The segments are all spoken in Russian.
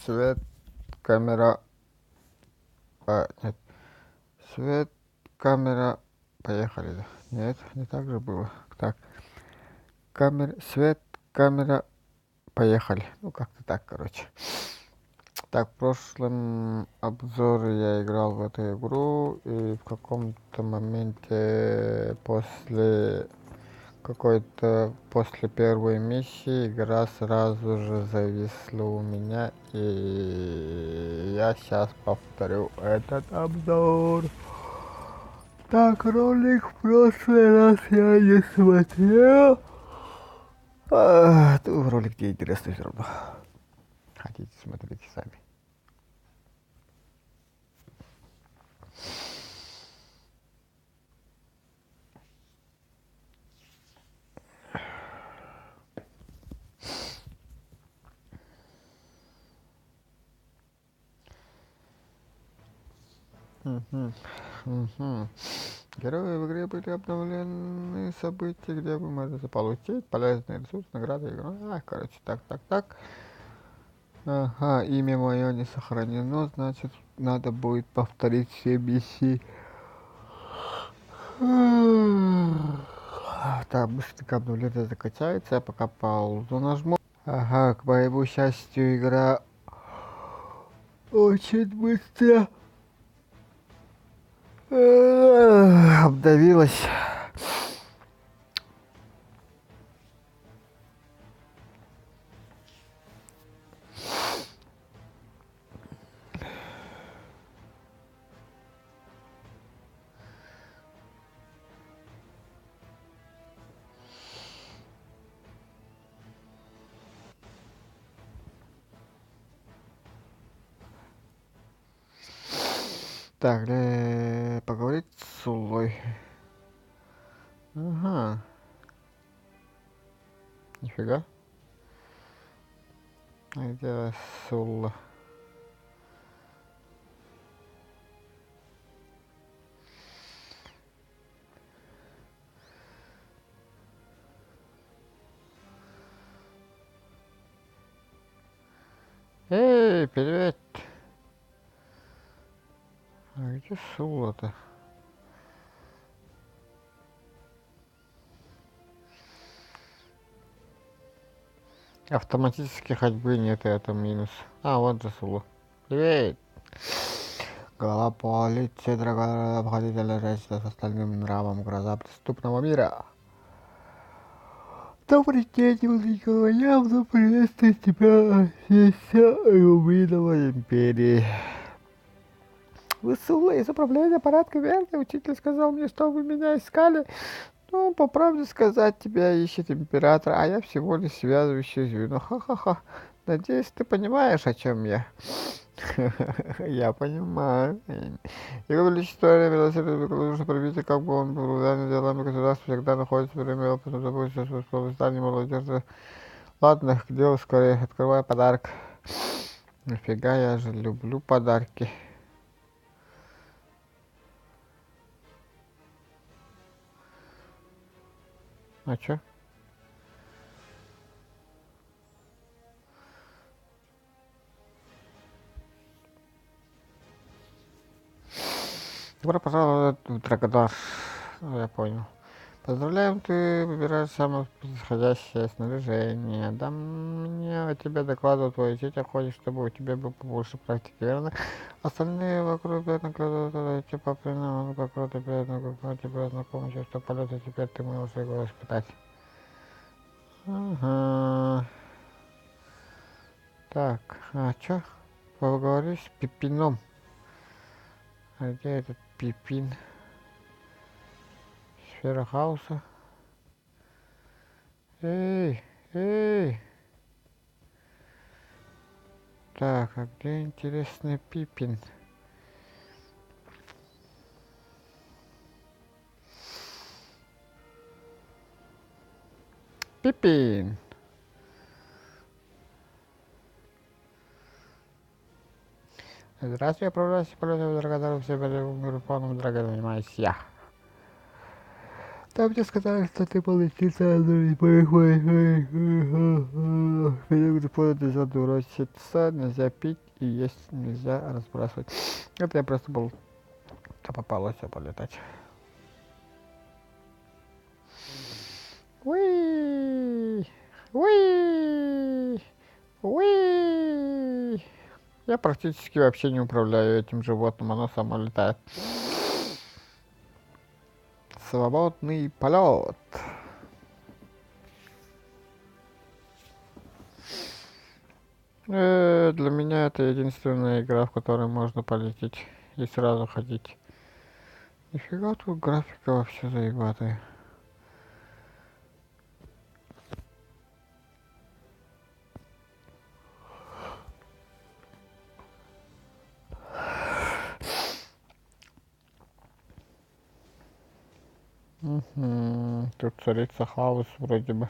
Свет, камера... нет. Свет, камера... Поехали. Да? Нет, не так же было. Так. Свет, камера... Поехали. Ну, как-то так, короче. Так, в прошлом обзоре я играл в эту игру, и в каком-то моменте после первой миссии игра сразу же зависла у меня, и я сейчас повторю этот обзор. Так, ролик в прошлый раз я не смотрел. Ролик не интересный все равно. Хотите, смотрите сами. Мгм. Герои в игре были обновлены события, где вы можете получить полезные ресурсы, награды, игру. Короче, так. Ага, имя мое не сохранено, значит, надо будет повторить все миссии. Так, быстренько обновление закачается, я пока паузу нажму. Ага, к моему счастью, игра очень быстро обновилась. Так, поговорить с Улой. Ага, нифига. А где Сула? Эй, привет! А где Сула-то? Автоматической ходьбы нет, это минус. Вот же Сула. Привет! Глава полиции, дорогая обходителя женщина с остальным нравом, гроза преступного мира. Добрый день, Николай, явно приветствую тебя здесь, Рубиновой империи. Вы Сула из управления порядка, верно? Учитель сказал мне, что вы меня искали. Ну, по правде сказать, тебя ищет император, а я всего лишь связывающее звено. Ха-ха-ха. Надеюсь, ты понимаешь, о чем я. Я понимаю. Его Величество нужно правитель, как бы он был уверен делами государства, всегда находится время опыта, заботится о восстании молодежи. Ладно, к делу скорее, открывай подарок. Нафига, я же люблю подарки. А чё? Добро пожаловать в Драгодар. Я понял. Поздравляем, ты выбираешь самое подходящее снаряжение. Да мне о тебе докладывал твой учитель, хочет, чтобы у тебя было побольше практики, верно? Остальные вокруг тебя накладывают типа принаму, вокруг тебя знакомы, что полета теперь ты можешь его испытать. Ага. Так, чё? Поговорю с Пипином. А где этот Пипин? Сфера хаоса. Эй, эй! Так, а где интересный Пипин? Пипин! Здравствуй, я отправляюсь в полет в Драгодару, все были группаном Драгодар, занимаюсь я. Там мне сказали, что ты полетишь сразу и поехали. Период поезда нельзя дурачиться, нельзя пить и есть нельзя разбрасывать. Это я просто был, что попалось, все полетать. Уи! Уи! Уи! Я практически вообще не управляю этим животным, оно само летает. Свободный полет. Для меня это единственная игра, в которой можно полететь и сразу ходить. Нифига тут графика вообще заебатая. Тут царица хаос вроде бы.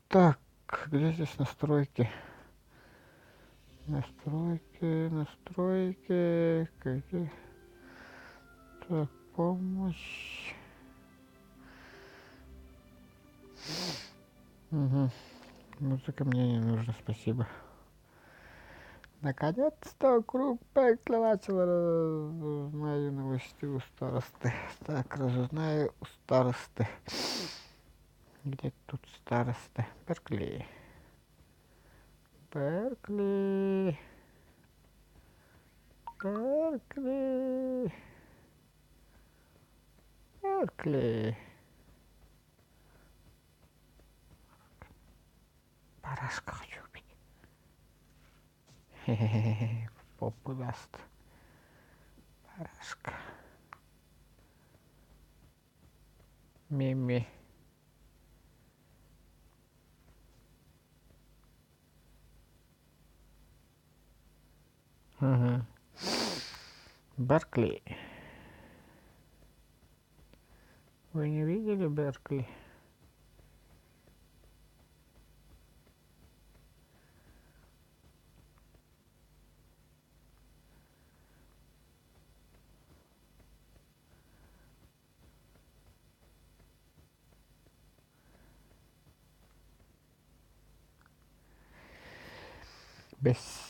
Так, где здесь настройки? Настройки. Какие? Так, помощь. Угу. Музыка мне не нужна, спасибо. Наконец-то круг пекла начал. Разузнаю новости у старосты. Так, разузнаю у старосты. Где тут староста? Беркли. Беркли. Беркли. Беркли. Барашка хочу убить. Хе-хе-хе. Попу даст. Барашка. Мими. Угу. Беркли. Вы не видели Беркли?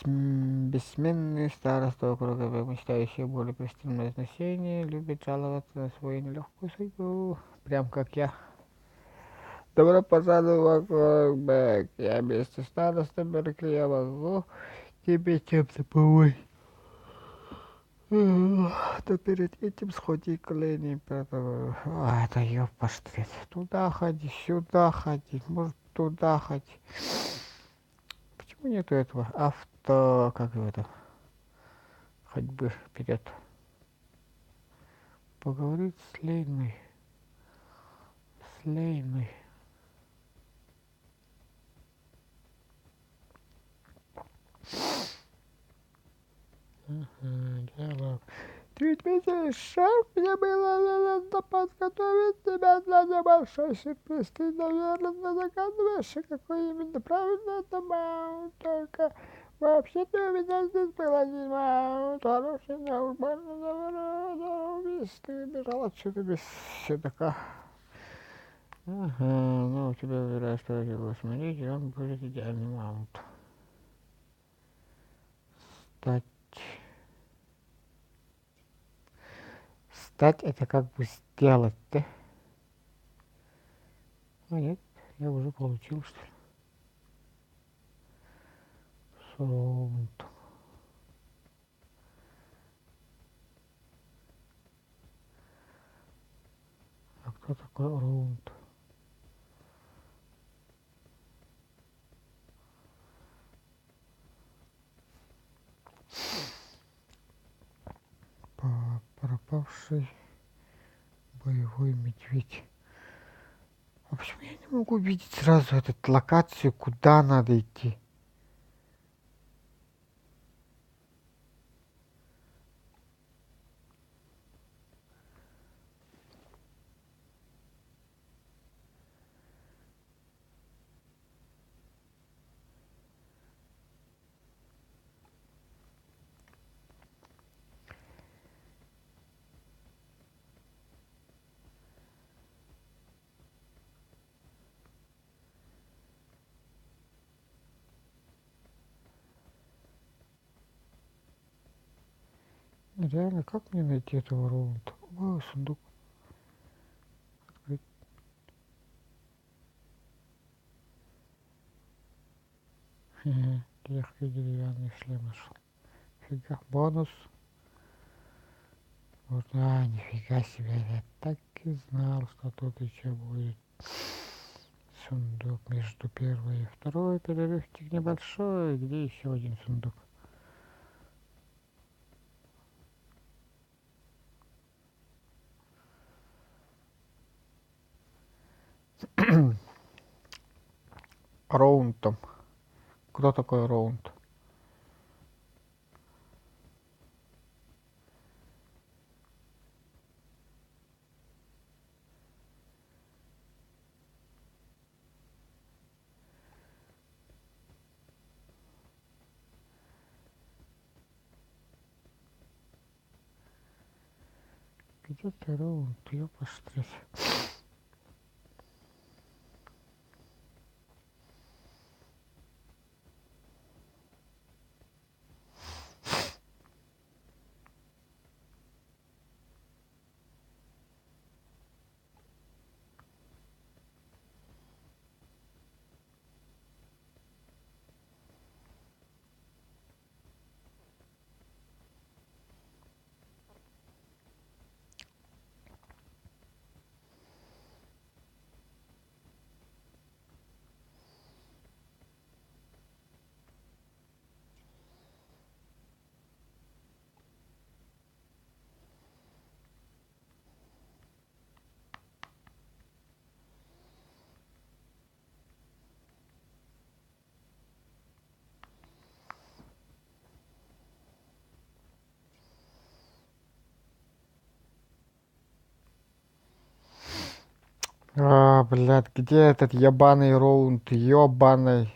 Бессменный староста округа, мечтающий более престижное значение, любит жаловаться на свою нелегкую судьбу, прям как я. Добро пожаловать в округ. Я вместе староста Беркли, я могу тебе чем-то помочь. То перед этим сходи к Лене Петрову. Это ёбаштвет. Туда ходи, сюда ходи, может туда ходи. Почему нету этого авто, как его это, ходьбы вперед? Поговорить с Лейной. С Лейной. Диалог. Ты ведь видишь, шеф, мне было надо подготовить тебя для небольшой сюрприз. Ты, наверное, догадываешься, какой именно правильно это маунт. Только вообще-то у меня здесь был один маунт. Хороший, нормально, убийство. Ты бежал отсюда без седока. Ага, ну у тебя выбираю, что его смотреть, и он будет идеальный маунт. Стать. Стать это как бы сделать, да? А нет, я уже получил, что ли. Саунд. А кто такой раунд? Пропавший боевой медведь. А почему я не могу увидеть сразу эту локацию, куда надо идти? Реально, как мне найти этого роунда? Ой, сундук. Открыть. Легкий деревянный шлем нашел. Фига. Бонус. Вот, нифига себе. Я так и знал, что тут еще будет. Сундук между первой и второй. Перерывчик небольшой. Где еще один сундук? Раунд там. Кто такой раунд? Где ты раунд? Ёпастрись. Блядь, где этот ебаный раунд? Ёбаный.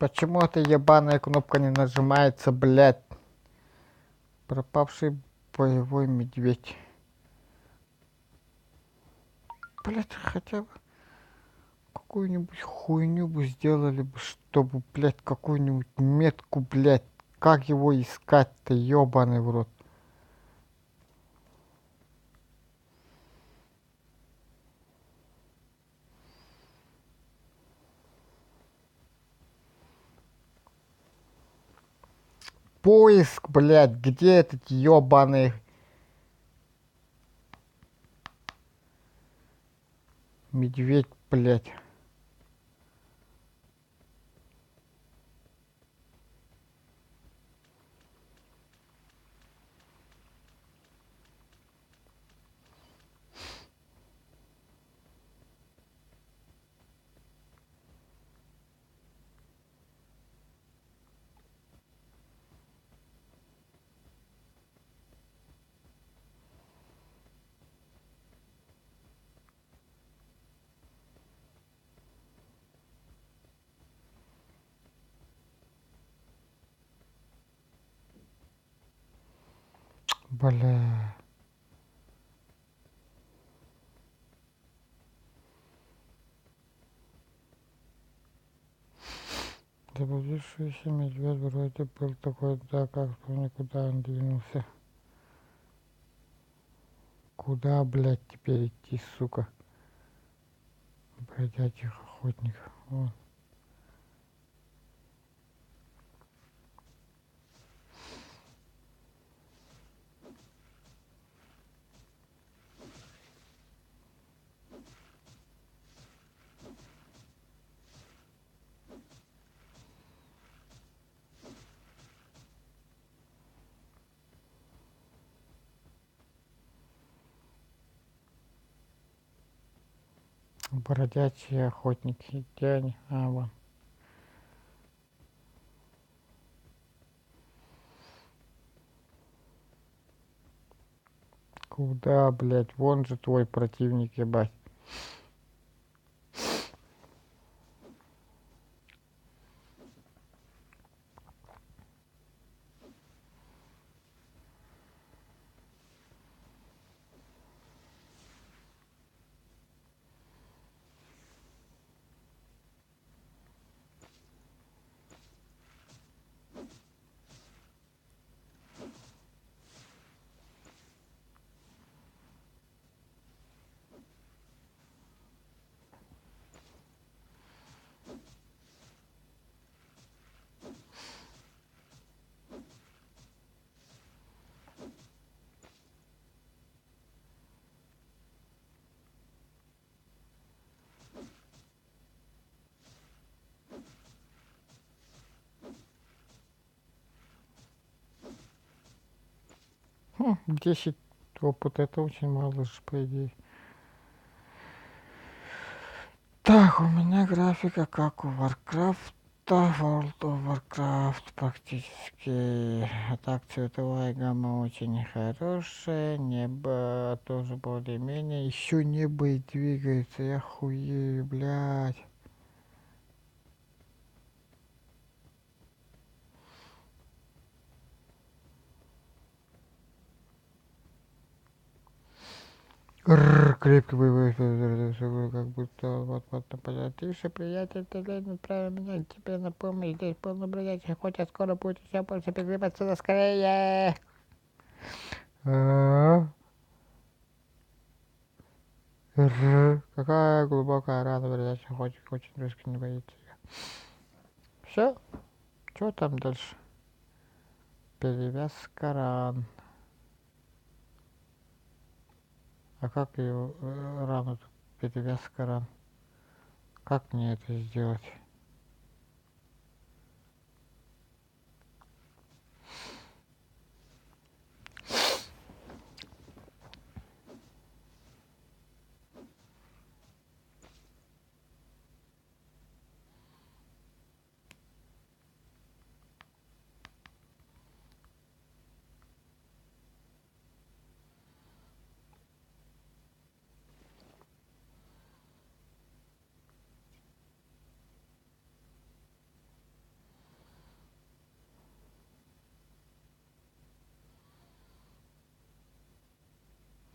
Почему эта ебаная кнопка не нажимается, блядь? Пропавший боевой медведь. Блядь, хотя бы какую-нибудь хуйню бы сделали бы, чтобы, блядь, какую-нибудь метку, блядь. Как его искать-то, ебаный в рот? Поиск, блядь, где этот ебаный медведь, блядь? Бля. Заблудившийся медведь вроде был такой, да, как никуда он двинулся. Куда, блядь, теперь идти, сука? Бродячих охотников. Вон. Бродячие охотники. Где они? А, вон. Куда, блядь? Вон же твой противник, ебать. Хм, 10 опыта, это очень мало же, по идее. Так, у меня графика как у Warcraft, World of Warcraft практически. А так цветовая гамма очень хорошая, небо тоже более-менее. Еще небо и двигается, я хуею, блядь. Крепкий боевой, как будто вот нападает. Тише, приятель, ты отправил меня тебе на помощь. Здесь полно бродячих, хотя скоро будет еще больше, беги отсюда скорее. Какая глубокая рана, бродячих, очень русский не боится. Все, что там дальше? Перевязка ран. А как ее рану, перевязка ран? Как мне это сделать?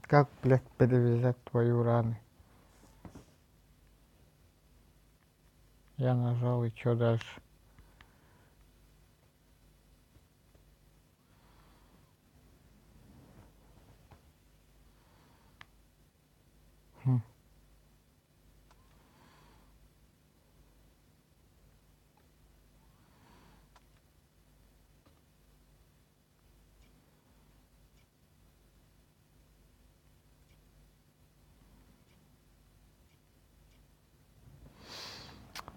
Как, блядь, перевязать твою раны? Я нажал, и что дальше? Хм.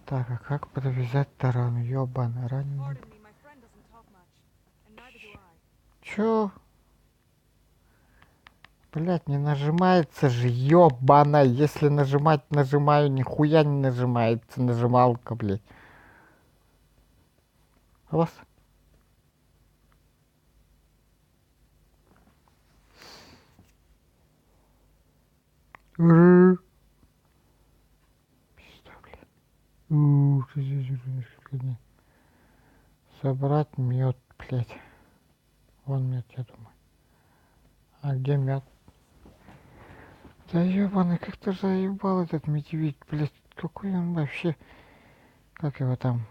Так, а как перевязать тарану? Ёбаный раненый. Чё? Блять, не нажимается же, ёбана. Если нажимать, нажимаю, нихуя не нажимается, нажималка, блять. Вас? Пизда, блядь. Здесь уже несколько дней. Собрать мед, блять. Вон мед, я думаю. А где мед? Да ёбаный, как ты заебал этот медведь, блять. Какой он вообще... Как его там?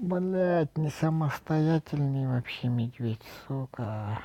Блять, не самостоятельный вообще медведь, сука.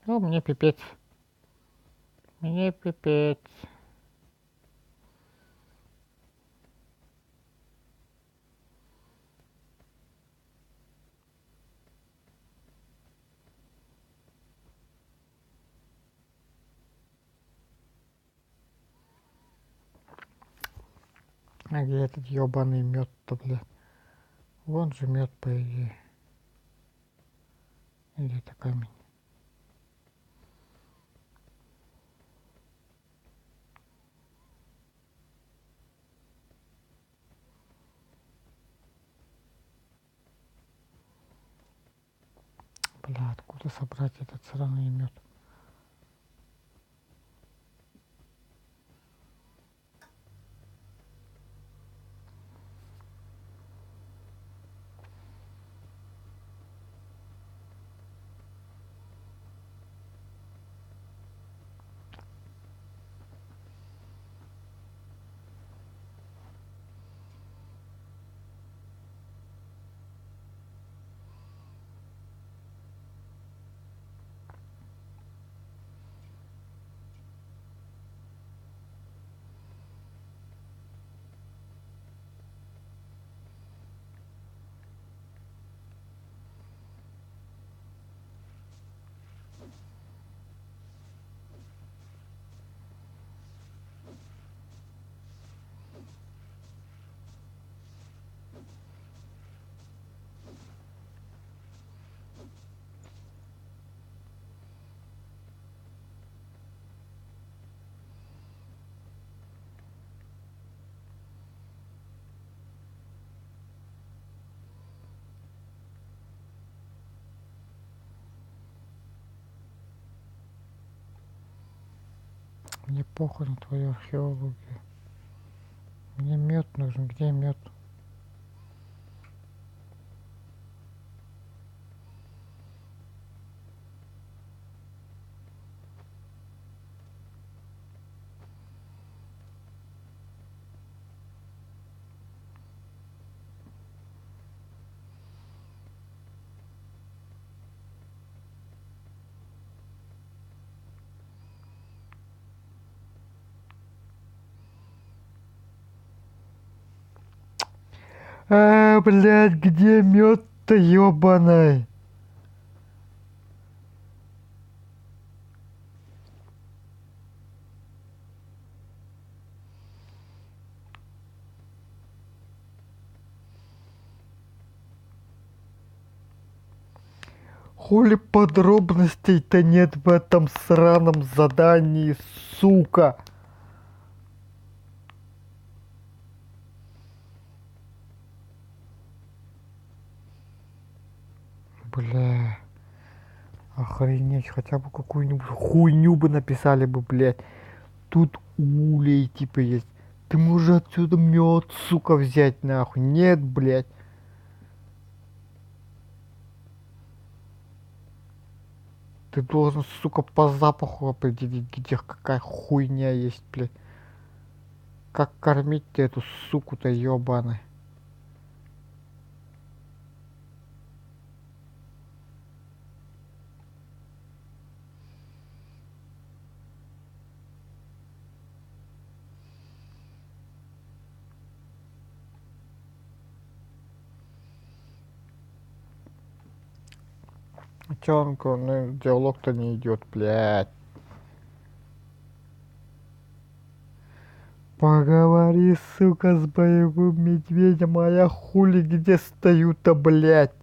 Ну, мне пипец. Мне пипец. А где этот ёбаный мед-то, бля? Вон же мед, по идее. Или это камень? Бля, откуда собрать этот сраный мед? Мне похуй на твою археологию. Мне мед нужен. Где мед? Блядь, где мед-то ёбаный? Хули подробностей-то нет в этом сраном задании, сука? Бля, охренеть, хотя бы какую-нибудь хуйню бы написали бы, блядь. Тут улей типа есть. Ты можешь отсюда мед, сука, взять нахуй. Нет, блядь. Ты должен, сука, по запаху определить, где какая хуйня есть, блядь. Как кормить эту суку-то ёбаную? Чё ну, диалог-то не идет, блядь. Поговори, сука, с боевым медведем, а я хули где стою-то, блядь?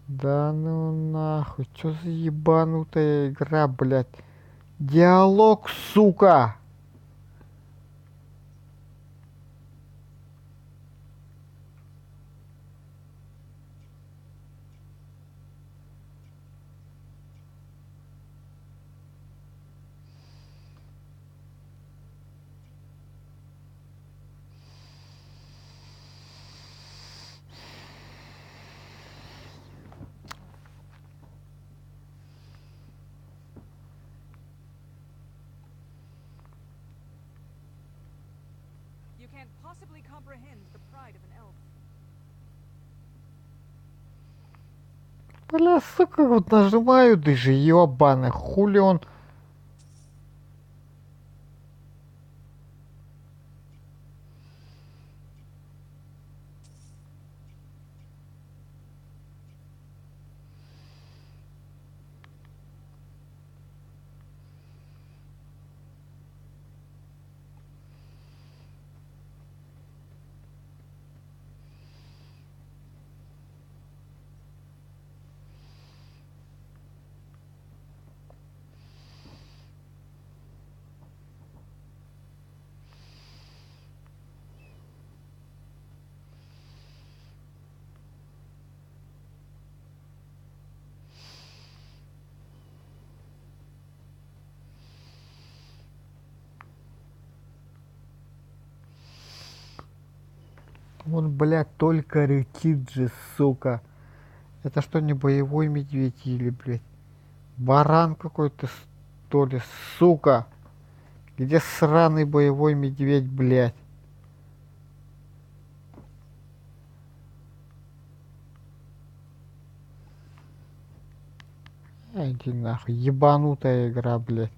Да ну нахуй, чё за ебанутая игра, блядь? Диалог, сука! You can't possibly comprehend the pride of an elf. Бля, сука, вот нажимаю, ты же ёбаный, хули он... Он, блядь, только рычит же, сука. Это что, не боевой медведь или, блядь? Баран какой-то, что ли, сука? Где сраный боевой медведь, блядь? Иди нахуй, ебанутая игра, блядь.